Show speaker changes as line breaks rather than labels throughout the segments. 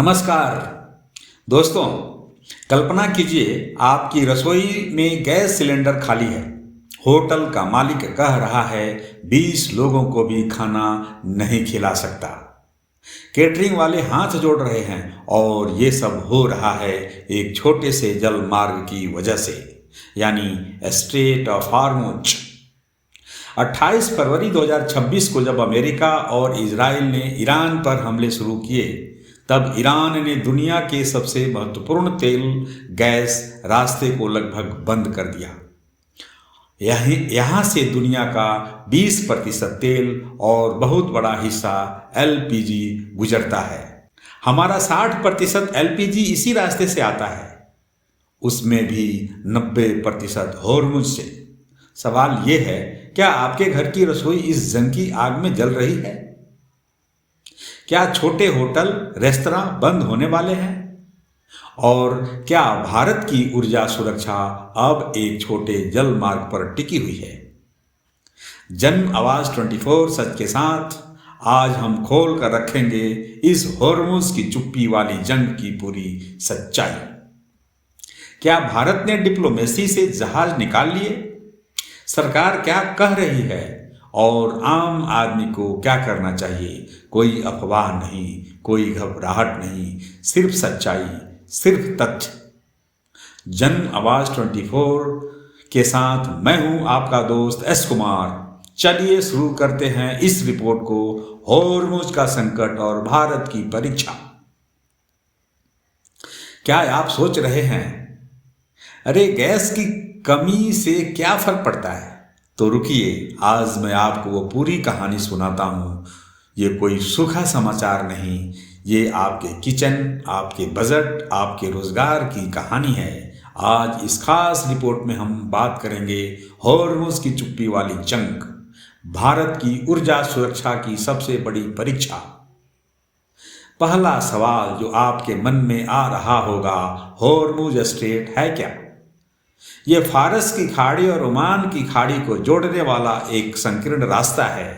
नमस्कार दोस्तों, कल्पना कीजिए आपकी रसोई में गैस सिलेंडर खाली है। होटल का मालिक कह रहा है 20 लोगों को भी खाना नहीं खिला सकता। केटरिंग वाले हाथ जोड़ रहे हैं और ये सब हो रहा है एक छोटे से जल मार्ग की वजह से, यानी स्ट्रेट ऑफ हॉर्मुज। 28 फरवरी 2026 को जब अमेरिका और इजराइल ने ईरान पर हमले शुरू किए, तब ईरान ने दुनिया के सबसे महत्वपूर्ण तेल गैस रास्ते को लगभग बंद कर दिया। यहाँ से दुनिया का 20% तेल और बहुत बड़ा हिस्सा एलपीजी गुजरता है। हमारा 60% एलपीजी इसी रास्ते से आता है, उसमें भी 90% हॉर्मुज से। सवाल ये है, क्या आपके घर की रसोई इस जंग की आग में जल रही है? क्या छोटे होटल रेस्तरां बंद होने वाले हैं? और क्या भारत की ऊर्जा सुरक्षा अब एक छोटे जल मार्ग पर टिकी हुई है? जन आवाज 24 सच के साथ आज हम खोल कर रखेंगे इस हॉर्मुज की चुप्पी वाली जंग की पूरी सच्चाई। क्या भारत ने डिप्लोमेसी से जहाज निकाल लिए? सरकार क्या कह रही है और आम आदमी को क्या करना चाहिए? कोई अफवाह नहीं, कोई घबराहट नहीं, सिर्फ सच्चाई, सिर्फ तथ्य। जन आवाज 24 के साथ मैं हूं आपका दोस्त एस कुमार। चलिए शुरू करते हैं इस रिपोर्ट को, हॉर्मुज का संकट और भारत की परीक्षा। क्या आप सोच रहे हैं, अरे गैस की कमी से क्या फर्क पड़ता है? तो रुकिए, आज मैं आपको वो पूरी कहानी सुनाता हूँ। ये कोई सूखा समाचार नहीं, ये आपके किचन, आपके बजट, आपके रोजगार की कहानी है। आज इस खास रिपोर्ट में हम बात करेंगे हॉर्मुज की चुप्पी वाली जंग, भारत की ऊर्जा सुरक्षा की सबसे बड़ी परीक्षा। पहला सवाल जो आपके मन में आ रहा होगा, हॉर्मुज स्ट्रेट है क्या? यह फारस की खाड़ी और ओमान की खाड़ी को जोड़ने वाला एक संकीर्ण रास्ता है।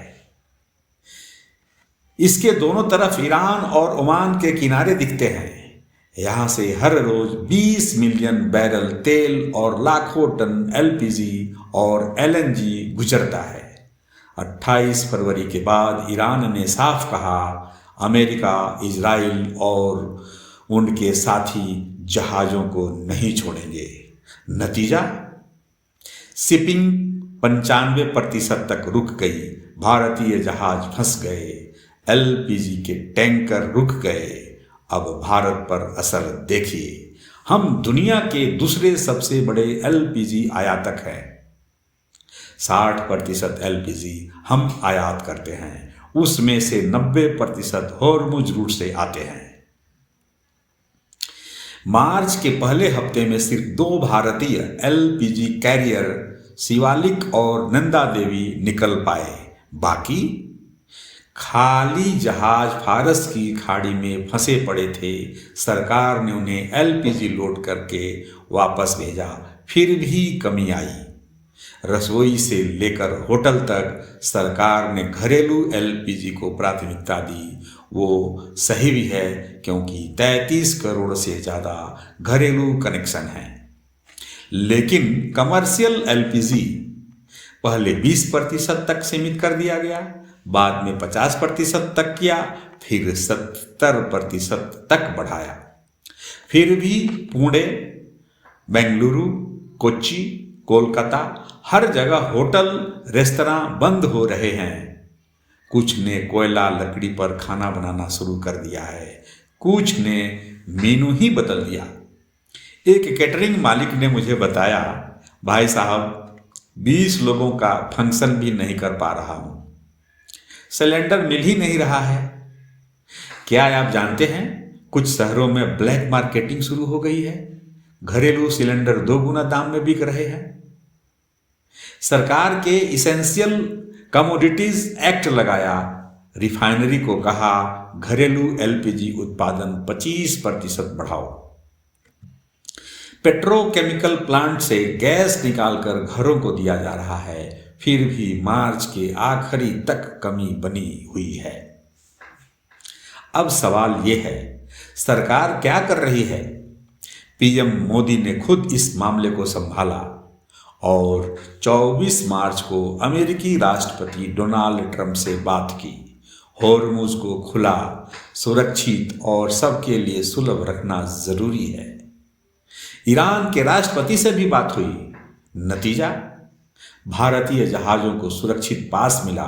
इसके दोनों तरफ ईरान और ओमान के किनारे दिखते हैं। यहां से हर रोज 20 मिलियन बैरल तेल और लाखों टन एलपीजी और एलएनजी गुजरता है। 28 फरवरी के बाद ईरान ने साफ कहा, अमेरिका, इजराइल और उनके साथी जहाजों को नहीं छोड़ेंगे। नतीजा, शिपिंग 95% तक रुक गई, भारतीय जहाज फंस गए, एलपीजी के टैंकर रुक गए। अब भारत पर असर देखिए। हम दुनिया के दूसरे सबसे बड़े एलपीजी आयातक हैं। 60% एलपीजी हम आयात करते हैं, उसमें से 90% हॉर्मुज रूट से आते हैं। मार्च के पहले हफ्ते में सिर्फ 2 भारतीय एलपीजी कैरियर शिवालिक और नंदा देवी निकल पाए। बाकी खाली जहाज फारस की खाड़ी में फंसे पड़े थे। सरकार ने उन्हें एलपीजी लोड करके वापस भेजा, फिर भी कमी आई। रसोई से लेकर होटल तक सरकार ने घरेलू एलपीजी को प्राथमिकता दी। वो सही भी है, क्योंकि 33 करोड़ से ज़्यादा घरेलू कनेक्शन हैं। लेकिन कमर्शियल एलपीजी पहले 20% तक सीमित कर दिया गया, बाद में 50% तक किया, फिर 70% तक बढ़ाया। फिर भी पुणे, बेंगलुरु, कोच्चि, कोलकाता, हर जगह होटल रेस्तरां बंद हो रहे हैं। कुछ ने कोयला लकड़ी पर खाना बनाना शुरू कर दिया है, कुछ ने मेनू ही बदल दिया। एक कैटरिंग मालिक ने मुझे बताया, भाई साहब 20 लोगों का फंक्शन भी नहीं कर पा रहा हूं, सिलेंडर मिल ही नहीं रहा है। क्या आप जानते हैं, कुछ शहरों में ब्लैक मार्केटिंग शुरू हो गई है। घरेलू सिलेंडर 2 गुना दाम में बिक रहे हैं। सरकार के इसेंशियल कमोडिटीज एक्ट लगाया, रिफाइनरी को कहा घरेलू एलपीजी उत्पादन 25% बढ़ाओ। पेट्रोकेमिकल प्लांट से गैस निकालकर घरों को दिया जा रहा है, फिर भी मार्च के आखिरी तक कमी बनी हुई है। अब सवाल यह है, सरकार क्या कर रही है? पीएम मोदी ने खुद इस मामले को संभाला और 24 मार्च को अमेरिकी राष्ट्रपति डोनाल्ड ट्रंप से बात की। हॉर्मुज को खुला, सुरक्षित और सबके लिए सुलभ रखना जरूरी है। ईरान के राष्ट्रपति से भी बात हुई। नतीजा, भारतीय जहाज़ों को सुरक्षित पास मिला।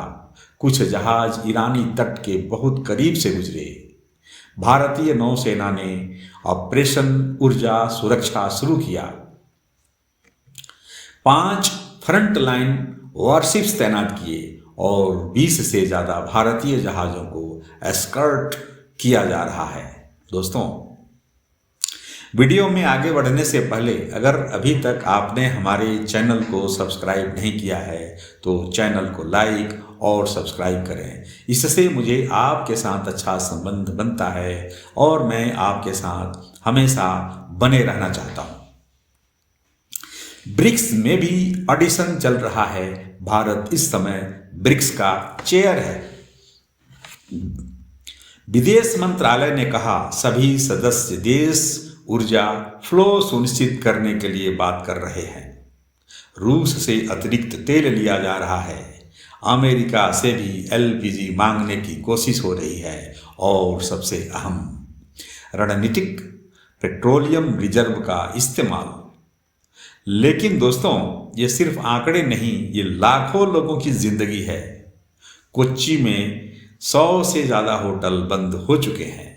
कुछ जहाज ईरानी तट के बहुत करीब से गुजरे। भारतीय नौसेना ने ऑपरेशन ऊर्जा सुरक्षा शुरू किया। 5 फ्रंट लाइन वॉरशिप्स तैनात किए और 20 से ज़्यादा भारतीय जहाज़ों को एस्कॉर्ट किया जा रहा है। दोस्तों, वीडियो में आगे बढ़ने से पहले अगर अभी तक आपने हमारे चैनल को सब्सक्राइब नहीं किया है तो चैनल को लाइक और सब्सक्राइब करें। इससे मुझे आपके साथ अच्छा संबंध बनता है और मैं आपके साथ हमेशा बने रहना चाहता हूँ। ब्रिक्स में भी ऑडिशन चल रहा है। भारत इस समय ब्रिक्स का चेयर है। विदेश मंत्रालय ने कहा, सभी सदस्य देश ऊर्जा फ्लो सुनिश्चित करने के लिए बात कर रहे हैं। रूस से अतिरिक्त तेल लिया जा रहा है। अमेरिका से भी एलपीजी मांगने की कोशिश हो रही है और सबसे अहम, रणनीतिक पेट्रोलियम रिजर्व का इस्तेमाल। लेकिन दोस्तों, ये सिर्फ आंकड़े नहीं, ये लाखों लोगों की जिंदगी है। कोच्चि में 100 से ज़्यादा होटल बंद हो चुके हैं।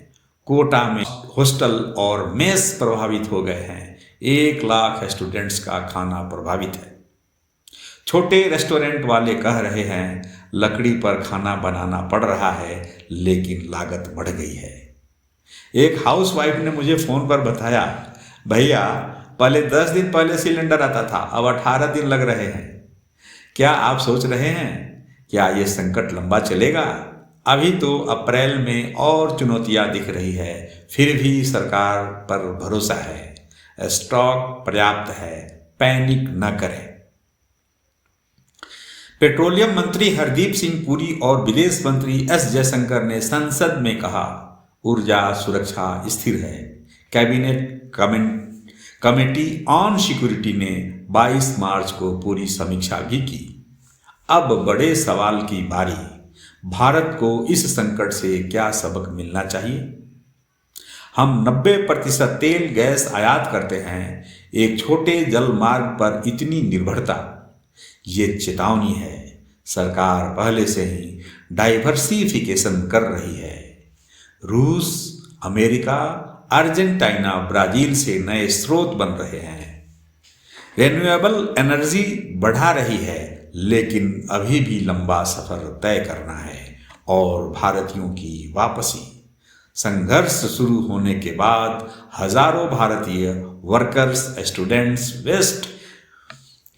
कोटा में हॉस्टल और मेस प्रभावित हो गए हैं। 1 लाख स्टूडेंट्स का खाना प्रभावित है। छोटे रेस्टोरेंट वाले कह रहे हैं, लकड़ी पर खाना बनाना पड़ रहा है लेकिन लागत बढ़ गई है। एक हाउसवाइफ ने मुझे फ़ोन पर बताया, भैया पहले 10 दिन पहले सिलेंडर आता था, अब 18 दिन लग रहे हैं। क्या आप सोच रहे हैं क्या ये संकट लंबा चलेगा? अभी तो अप्रैल में और चुनौतियां दिख रही है, फिर भी सरकार पर भरोसा है। स्टॉक पर्याप्त है, पैनिक न करें। पेट्रोलियम मंत्री हरदीप सिंह पुरी और विदेश मंत्री एस जयशंकर ने संसद में कहा, ऊर्जा सुरक्षा स्थिर है। कैबिनेट कमेटी ऑन सिक्योरिटी ने 22 मार्च को पूरी समीक्षा भी की। अब बड़े सवाल की बारी, भारत को इस संकट से क्या सबक मिलना चाहिए? हम 90% तेल गैस आयात करते हैं। एक छोटे जल मार्ग पर इतनी निर्भरता, ये चेतावनी है। सरकार पहले से ही डाइवर्सिफिकेशन कर रही है। रूस, अमेरिका, अर्जेंटीना, ब्राजील से नए स्रोत बन रहे हैं। रिन्यूएबल एनर्जी बढ़ा रही है, लेकिन अभी भी लंबा सफर तय करना है और भारतीयों की वापसी। संघर्ष शुरू होने के बाद हजारों भारतीय वर्कर्स, स्टूडेंट्स वेस्ट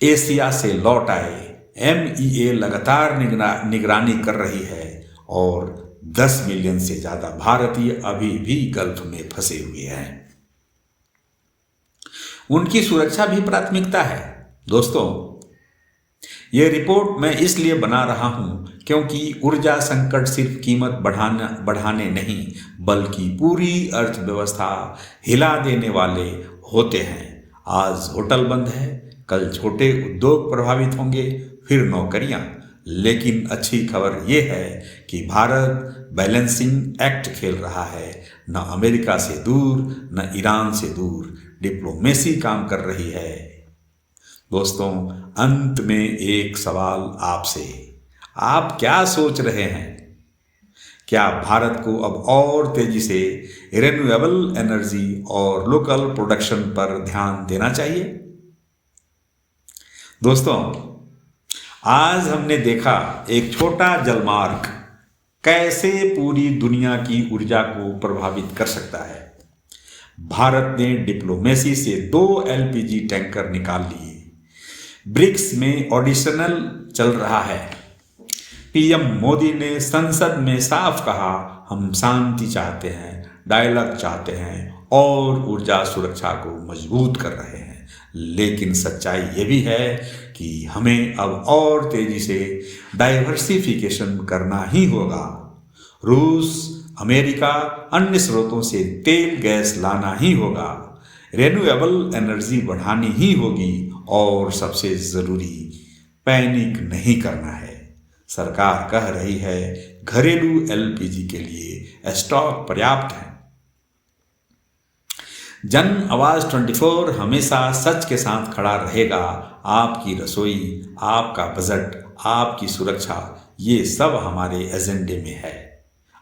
एशिया से लौट आए। MEA लगातार निगरानी कर रही है और 10 मिलियन से ज़्यादा भारतीय अभी भी गल्फ में फंसे हुए हैं। उनकी सुरक्षा भी प्राथमिकता है। दोस्तों, ये रिपोर्ट मैं इसलिए बना रहा हूँ क्योंकि ऊर्जा संकट सिर्फ कीमत बढ़ाने नहीं बल्कि पूरी अर्थव्यवस्था हिला देने वाले होते हैं। आज होटल बंद है, कल छोटे उद्योग प्रभावित होंगे, फिर नौकरियां। लेकिन अच्छी खबर ये है कि भारत बैलेंसिंग एक्ट खेल रहा है। न अमेरिका से दूर, न ईरान से दूर, डिप्लोमेसी काम कर रही है। दोस्तों, अंत में एक सवाल आपसे, आप क्या सोच रहे हैं? क्या भारत को अब और तेजी से रिन्यूएबल एनर्जी और लोकल प्रोडक्शन पर ध्यान देना चाहिए? दोस्तों, आज हमने देखा एक छोटा जलमार्ग कैसे पूरी दुनिया की ऊर्जा को प्रभावित कर सकता है। भारत ने डिप्लोमेसी से 2 LPG टैंकर निकाल लिए। ब्रिक्स में ऑडिशनल चल रहा है। पीएम मोदी ने संसद में साफ कहा, हम शांति चाहते हैं, डायलॉग चाहते हैं और ऊर्जा सुरक्षा को मजबूत कर रहे हैं। लेकिन सच्चाई ये भी है कि हमें अब और तेजी से डाइवर्सिफिकेशन करना ही होगा। रूस, अमेरिका, अन्य स्रोतों से तेल गैस लाना ही होगा, रिन्यूएबल एनर्जी बढ़ानी ही होगी और सबसे ज़रूरी पैनिक नहीं करना है। सरकार कह रही है घरेलू एलपीजी के लिए स्टॉक पर्याप्त है। जन आवाज 24 हमेशा सच के साथ खड़ा रहेगा। आपकी रसोई, आपका बजट, आपकी सुरक्षा, ये सब हमारे एजेंडे में है।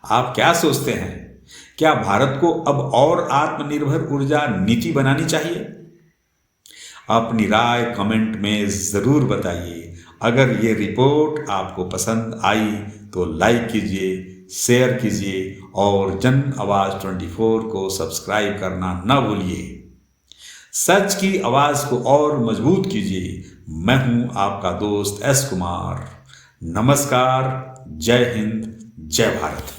आप क्या सोचते हैं? क्या भारत को अब और आत्मनिर्भर ऊर्जा नीति बनानी चाहिए? अपनी राय कमेंट में ज़रूर बताइए। अगर ये रिपोर्ट आपको पसंद आई तो लाइक कीजिए, शेयर कीजिए और जन आवाज़ 24 को सब्सक्राइब करना न भूलिए। सच की आवाज़ को और मजबूत कीजिए। मैं हूं आपका दोस्त एस कुमार। नमस्कार, जय हिंद, जय भारत।